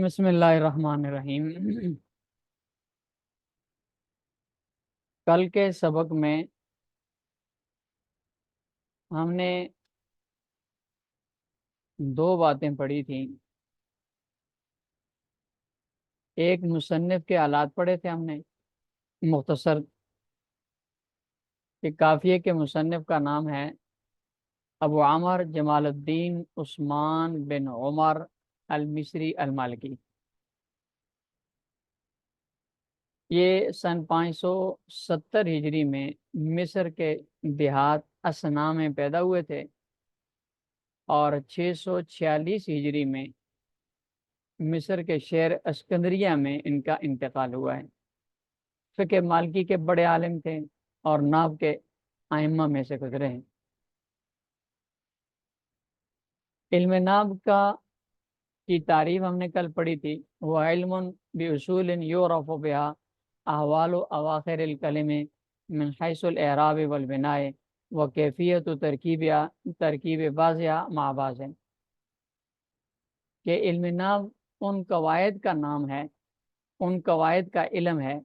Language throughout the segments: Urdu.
بسم اللہ الرحمن الرحیم۔ کل کے سبق میں ہم نے دو باتیں پڑھی تھیں۔ ایک مصنف کے حالات پڑھے تھے ہم نے مختصر، کہ کافیہ کے مصنف کا نام ہے ابو عمر جمال الدین عثمان بن عمر المصری المالکی۔ یہ سن 570 ہجری میں مصر کے دیہات اسنا میں پیدا ہوئے تھے اور 646 ہجری میں مصر کے شہر اسکندریہ میں ان کا انتقال ہوا ہے۔ فقہ مالکی کے بڑے عالم تھے اور نحو کے ائمہ میں سے گزرے ہیں۔ علم نحو کی تعریف ہم نے کل پڑھی تھی، وہ علم باصول یعرف بها احوال اواخر الکلم من حیث الاعراب والبناء وکیفیت ترکیب بعضها مع بعض، کہ علم نحو ان قواعد کا نام ہے، ان قواعد کا علم ہے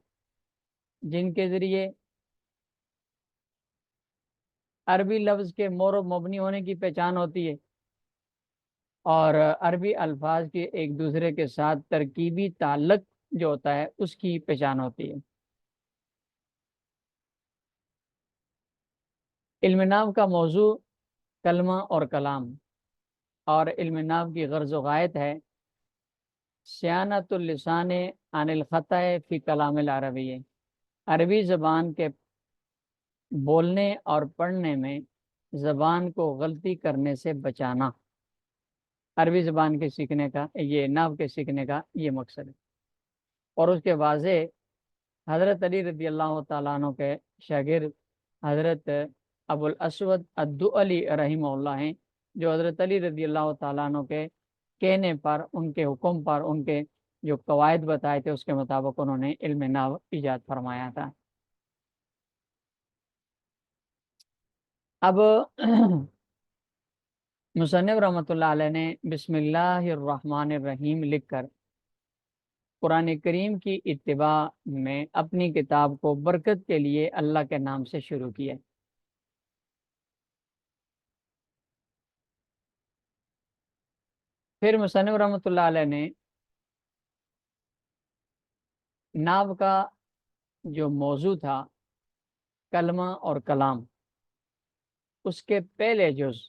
جن کے ذریعے عربی لفظ کے مورب مبنی ہونے کی پہچان ہوتی ہے اور عربی الفاظ کے ایک دوسرے کے ساتھ ترکیبی تعلق جو ہوتا ہے اس کی پہچان ہوتی ہے۔ علم نحو کا موضوع کلمہ اور کلام، اور علم نحو کی غرض و غایت ہے صیانت اللسان عن الخطأ فی کلام العربی، عربی زبان کے بولنے اور پڑھنے میں زبان کو غلطی کرنے سے بچانا۔ عربی زبان کے سیکھنے کا، یہ نحو کے سیکھنے کا یہ مقصد ہے۔ اور اس کے واضح حضرت علی رضی اللہ تعالیٰ عنہ کے شاگرد حضرت ابو الاسود الدؤلی رحمہ اللہ ہیں، جو حضرت علی رضی اللہ تعالیٰ عنہ کے کہنے پر، ان کے حکم پر، ان کے جو قواعد بتائے تھے اس کے مطابق انہوں نے علم نحو ایجاد فرمایا تھا۔ اب مصنف رحمۃ اللہ علیہ نے بسم اللہ الرحمن الرحیم لکھ کر قرآن کریم کی اتباع میں اپنی کتاب کو برکت کے لیے اللہ کے نام سے شروع کیا۔ پھر مصنف رحمۃ اللہ علیہ نے نحو کا جو موضوع تھا کلمہ اور کلام، اس کے پہلے جز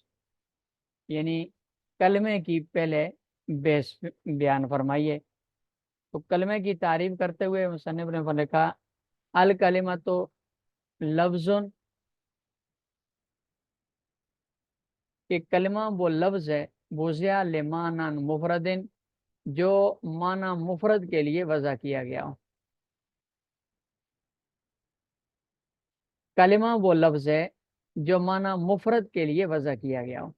یعنی کلمے کی پہلے بیس بیان فرمائیے۔ تو کلمے کی تعریف کرتے ہوئے مصنف نے لکھا الکلمہ تو لفظ، کہ کلمہ وہ لفظ ہے وضع لمعنی مفرد، جو معنی مفرد کے لیے وضع کیا گیا ہو۔ کلمہ وہ لفظ ہے جو معنی مفرد کے لیے وضع کیا گیا ہو۔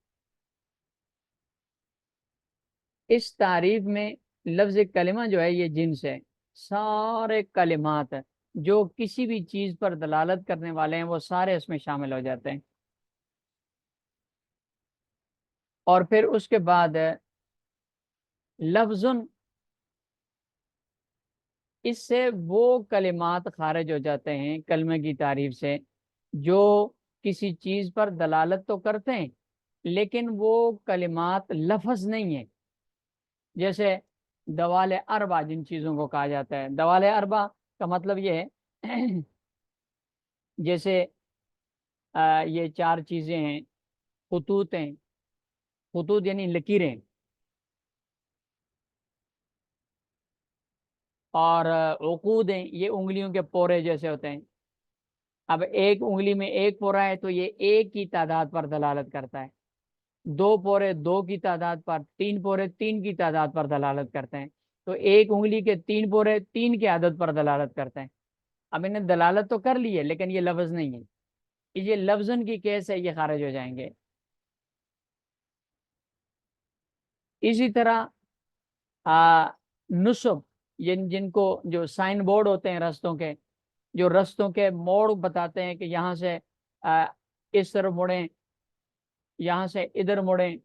اس تعریف میں لفظ کلمہ جو ہے یہ جنس ہے، سارے کلمات جو کسی بھی چیز پر دلالت کرنے والے ہیں وہ سارے اس میں شامل ہو جاتے ہیں۔ اور پھر اس کے بعد لفظ، اس سے وہ کلمات خارج ہو جاتے ہیں کلمے کی تعریف سے جو کسی چیز پر دلالت تو کرتے ہیں لیکن وہ کلمات لفظ نہیں ہیں، جیسے دوال اربع جن چیزوں کو کہا جاتا ہے۔ دوال اربع کا مطلب یہ ہے جیسے یہ چار چیزیں ہیں، خطوط ہیں، خطوط یعنی لکیریں، اور عقود ہیں، یہ انگلیوں کے پورے جیسے ہوتے ہیں۔ اب ایک انگلی میں ایک پورا ہے تو یہ ایک کی تعداد پر دلالت کرتا ہے، دو پورے دو کی تعداد پر، تین پورے تین کی تعداد پر دلالت کرتے ہیں، تو ایک انگلی کے تین پورے تین کی عدد پر دلالت کرتے ہیں۔ اب انہیں دلالت تو کر لی ہے لیکن یہ لفظ نہیں ہے، یہ لفظن کی کیس ہے، یہ خارج ہو جائیں گے۔ اسی طرح نصب، جن کو جو سائن بورڈ ہوتے ہیں رستوں کے، جو رستوں کے موڑ بتاتے ہیں کہ یہاں سے اس طرف مڑیں، یہاں سے ادھر مڑیں،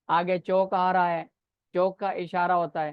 آگے چوک آ رہا ہے، چوک کا اشارہ ہوتا ہے،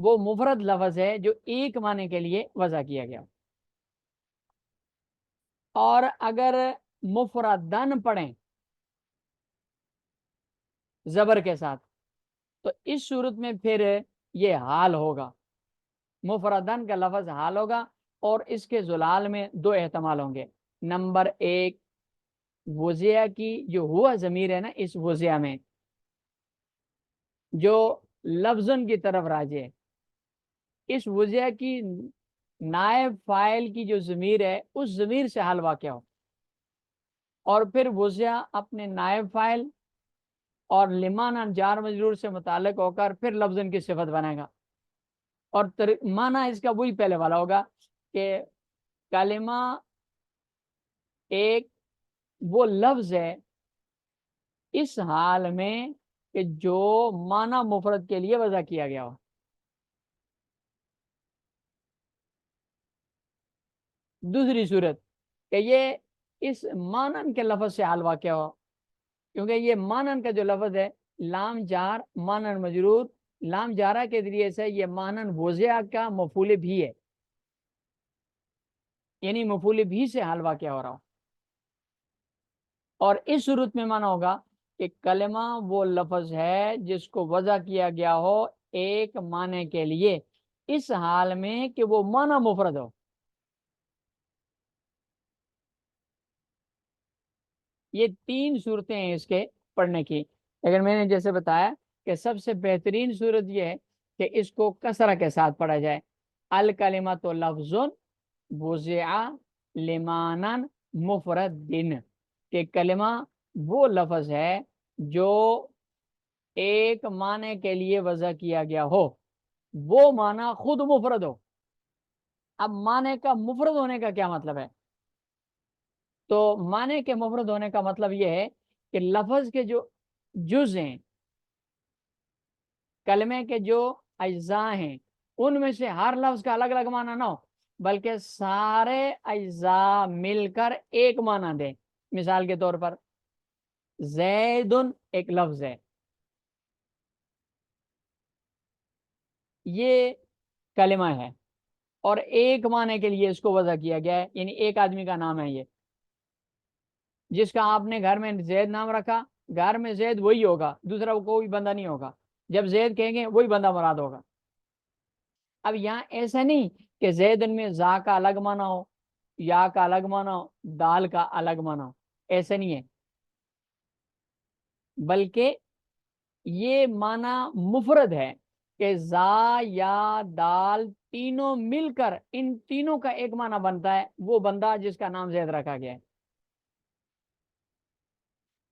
وہ مفرد لفظ ہے جو ایک معنی کے لیے وضع کیا گیا. اور اگر مفردن پڑھیں زبر کے ساتھ تو اس صورت میں پھر یہ حال ہوگا. مفردن کا لفظ حال ہوگا اور اس کے زلال میں دو احتمال ہوں گے. نمبر ایک، وضعیہ کی جو ہوا ضمیر ہے نا، اس وضعیہ میں جو لفظن کی طرف راجع ہے، اس وضعیہ کی نائب فاعل کی جو ضمیر ہے اس ضمیر سے حال واقع ہو، اور پھر وضعیہ اپنے نائب فاعل اور لمانا جار مجرور سے متعلق ہو کر پھر لفظن کی صفت بنے گا. اور معنی اس کا وہی پہلے والا ہوگا کہ کلمہ ایک وہ لفظ ہے اس حال میں کہ جو معنی مفرد کے لیے وضع کیا گیا ہو. دوسری صورت کہ یہ اس مانن کے لفظ سے حال واقع ہو، کیونکہ یہ مانن کا جو لفظ ہے لام جار مانن مجرور، لام جارہ کے ذریعے سے یہ مانن وضعیہ کا مفعول بھی ہے، یعنی مفعول بھی سے حال واقع ہو رہا ہو. اور اس صورت میں مانا ہوگا کہ کلمہ وہ لفظ ہے جس کو وضع کیا گیا ہو ایک معنی کے لیے، اس حال میں کہ وہ معنی مفرد ہو. یہ تین صورتیں ہیں اس کے پڑھنے کی، لیکن میں نے جیسے بتایا کہ سب سے بہترین صورت یہ ہے کہ اس کو کسرہ کے ساتھ پڑھا جائے. الکلمۃ لفظ وضع لمانن مفردن، کہ کلمہ وہ لفظ ہے جو ایک معنی کے لیے وضع کیا گیا ہو، وہ معنی خود مفرد ہو. اب معنی کا مفرد ہونے کا کیا مطلب ہے؟ تو معنی کے مفرد ہونے کا مطلب یہ ہے کہ لفظ کے جو جز ہیں، کلمے کے جو اجزاء ہیں، ان میں سے ہر لفظ کا الگ الگ معنی نہ ہو، بلکہ سارے اجزاء مل کر ایک معنی دیں. مثال کے طور پر زیدن ایک لفظ ہے، یہ کلمہ ہے اور ایک معنی کے لیے اس کو وضع کیا گیا ہے، یعنی ایک آدمی کا نام ہے یہ، جس کا آپ نے گھر میں زید نام رکھا. گھر میں زید وہی ہوگا، دوسرا کوئی بندہ نہیں ہوگا. جب زید کہیں گے وہی بندہ مراد ہوگا. اب یہاں ایسا نہیں کہ زیدن میں زا کا الگ معنی ہو، یا کا الگ معنی ہو، دال کا الگ معنی ہو، ایسا نہیں ہے، بلکہ یہ معنی مفرد ہے کہ زا یا دال تینوں مل کر ان تینوں کا ایک معنی بنتا ہے، وہ بندہ جس کا نام زید رکھا گیا ہے.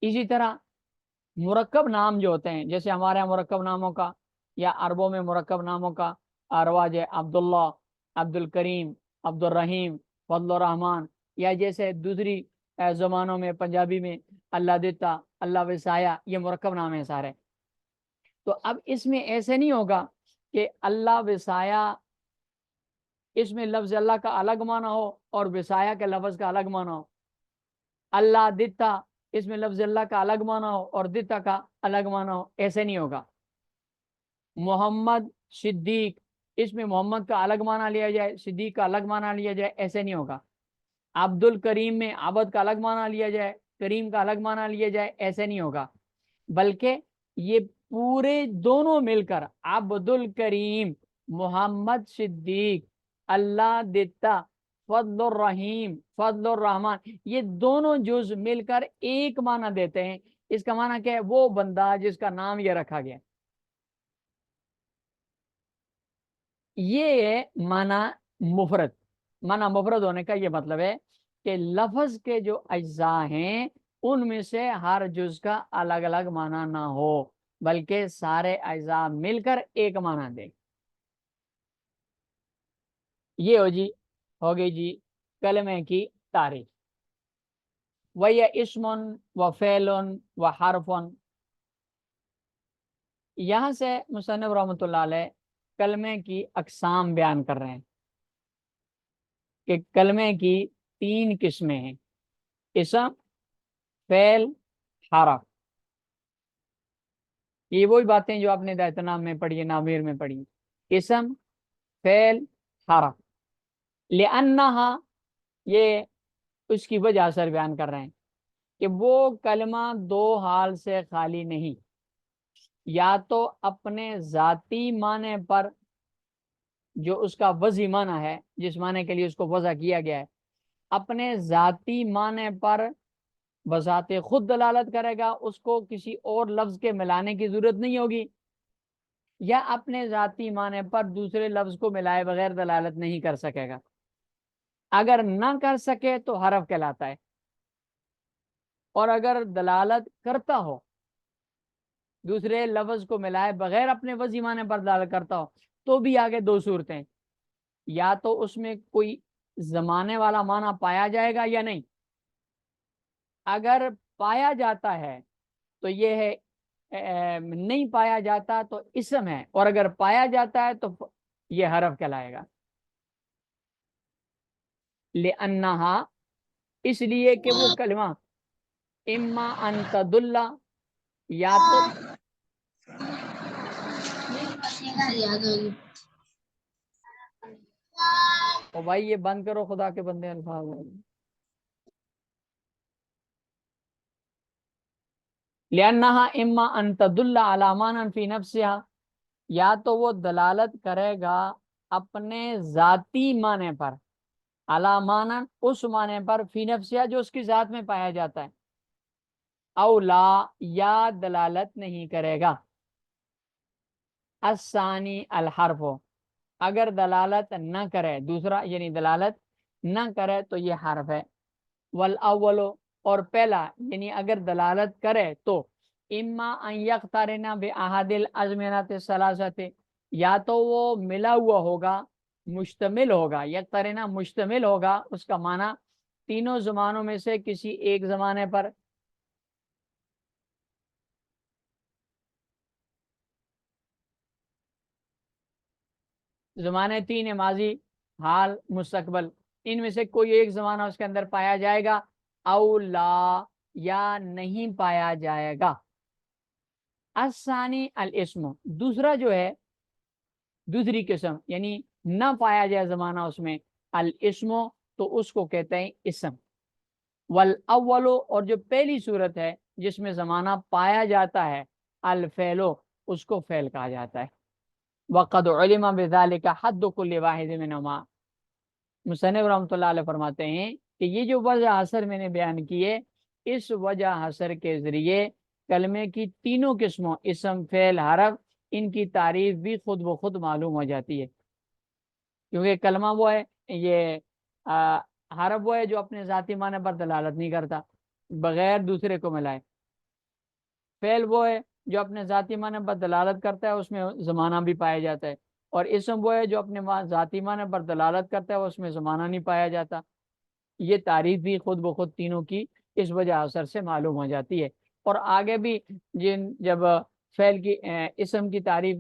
اسی طرح مرکب نام جو ہوتے ہیں، جیسے ہمارے یہاں مرکب ناموں کا یا عربوں میں مرکب ناموں کا رواج ہے، عبداللہ، عبد الکریم، عبد الرحیم، فضل الرحمان، یا جیسے دوسری زبانوں میں پنجابی میں اللہ دیتا، اللہ وسایا، یہ مرکب نام ہے سارے. تو اب اس میں ایسے نہیں ہوگا کہ اللہ وسایا اس میں لفظ اللہ کا الگ معنی ہو اور وسایا کے لفظ کا الگ معنی ہو. اللہ دتا اس میں لفظ اللہ کا الگ معنی ہو اور دتا کا الگ معنی ہو، ایسے نہیں ہوگا. محمد صدیق اس میں محمد کا الگ معنی لیا جائے، صدیق کا الگ معنی لیا جائے، ایسے نہیں ہوگا. عبد الکریم میں عبد کا الگ معنی لیا جائے، کریم کا الگ معنی لیا جائے، ایسے نہیں ہوگا، بلکہ یہ پورے دونوں مل کر عبد الکریم، محمد صدیق، اللہ دیتا، فضل الرحیم، فضل الرحمان، یہ دونوں جز مل کر ایک معنی دیتے ہیں. اس کا معنی کیا ہے؟ وہ بندہ جس کا نام یہ رکھا گیا. یہ ہے معنی مفرد. معنی مفرد ہونے کا یہ مطلب ہے کہ لفظ کے جو اجزاء ہیں ان میں سے ہر جز کا الگ الگ معنی نہ ہو، بلکہ سارے اجزاء مل کر ایک معنی دیں. یہ ہو گئی جی کلمے کی تعریف. وَيَ اسمٌ وَفِعْلٌ وَحَرْفٌ. یہاں سے مصنف رحمۃ اللہ علیہ کلمے کی اقسام بیان کر رہے ہیں کہ کلمے کی تین قسمیں ہیں: اسم، فعل، حرف. یہ وہی باتیں جو آپ نے ہدایت نام میں پڑھی، نامیر میں پڑھی. اسم، فعل، حرف. لأنہا، یہ اس کی وجہ اثر بیان کر رہے ہیں کہ وہ کلمہ دو حال سے خالی نہیں. یا تو اپنے ذاتی معنی پر، جو اس کا وضعی معنی ہے، جس معنی کے لیے اس کو وضع کیا گیا ہے، اپنے ذاتی معنی پر بذات خود دلالت کرے گا، اس کو کسی اور لفظ کے ملانے کی ضرورت نہیں ہوگی. یا اپنے ذاتی معنی پر دوسرے لفظ کو ملائے بغیر دلالت نہیں کر سکے گا. اگر نہ کر سکے تو حرف کہلاتا ہے. اور اگر دلالت کرتا ہو، دوسرے لفظ کو ملائے بغیر اپنے وضعی معنی پر دلالت کرتا ہو، تو بھی آگے دو صورتیں. یا تو اس میں کوئی زمانے والا معنی پایا جائے گا یا نہیں. اگر پایا جاتا ہے تو یہ ہے، نہیں پایا جاتا تو اسم ہے، اور اگر پایا جاتا ہے تو یہ حرف کہلائے گا. لأنہا، اس لیے کہ وہ کلمہ اما ان تدل، یا تو او بھائی یہ بند کرو، خدا کے بندے الفاظ. لأنہا اما ان تدل علی معنی فی نفسها، یا تو وہ دلالت کرے گا اپنے ذاتی معنی پر، علی معنی اس معنی پر، فی نفسها جو اس کی ذات میں پایا جاتا ہے. او لا، یا دلالت نہیں کرے گا. الثانی الحرف، اگر دلالت نہ کرے، دوسرا یعنی دلالت نہ کرے تو یہ حرف ہے. والاول، اور پہلا یعنی اگر دلالت کرے تو اما ان یقترن باحد الازمنۃ الثلاثۃ، یا تو وہ ملا ہوا ہوگا، مشتمل ہوگا. یقترن مشتمل ہوگا، اس کا معنی تینوں زمانوں میں سے کسی ایک زمانے پر. زمانے تین ہیں: ماضی، حال، مستقبل. ان میں سے کوئی ایک زمانہ اس کے اندر پایا جائے گا. او لا، یا نہیں پایا جائے گا. الثانی الاسم، دوسرا جو ہے، دوسری قسم یعنی نہ پایا جائے زمانہ اس میں، الاسم، تو اس کو کہتے ہیں اسم. والاول، اور جو پہلی صورت ہے جس میں زمانہ پایا جاتا ہے، الفعل، اس کو فعل کہا جاتا ہے. وقد علم بذلك حد كل واحد منهما، مصنف رحمۃ اللہ علیہ فرماتے ہیں کہ یہ جو وجہ حسر میں نے بیان کیے، اس وجہ حسر کے ذریعے کلمے کی تینوں قسموں، اسم، فعل، حرف، ان کی تعریف بھی خود بخود معلوم ہو جاتی ہے. کیونکہ کلمہ وہ ہے، یہ حرف وہ ہے جو اپنے ذاتی معنی پر دلالت نہیں کرتا بغیر دوسرے کو ملائے. فعل وہ ہے جو اپنے ذاتی معنی پر دلالت کرتا ہے، اس میں زمانہ بھی پایا جاتا ہے. اور اسم وہ ہے جو اپنے ذاتی معنی پر دلالت کرتا ہے، اس میں زمانہ نہیں پایا جاتا. یہ تعریف بھی خود بخود تینوں کی اس وجہ اثر سے معلوم ہو جاتی ہے. اور آگے بھی جب فعل کی، اسم کی تعریف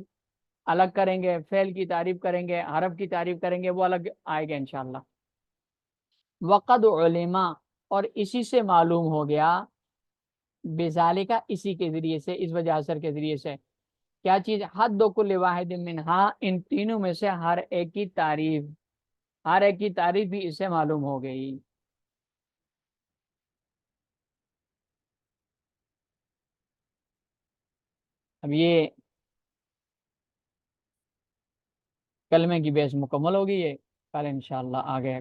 الگ کریں گے، فعل کی تعریف کریں گے، حرف کی تعریف کریں گے، وہ الگ آئے گا انشاءاللہ. وقد علما، اور اسی سے معلوم ہو گیا، بذالک، اسی کے ذریعے سے، اس وجہ اثر کے ذریعے سے، کیا چیز؟ حد کل واحد منہا، ان تینوں میں سے ہر ایک کی تعریف، ہر ایک کی تعریف بھی اس سے معلوم ہو گئی. اب یہ کلمے کی بحث مکمل ہوگی، ہے کل انشاءاللہ آگے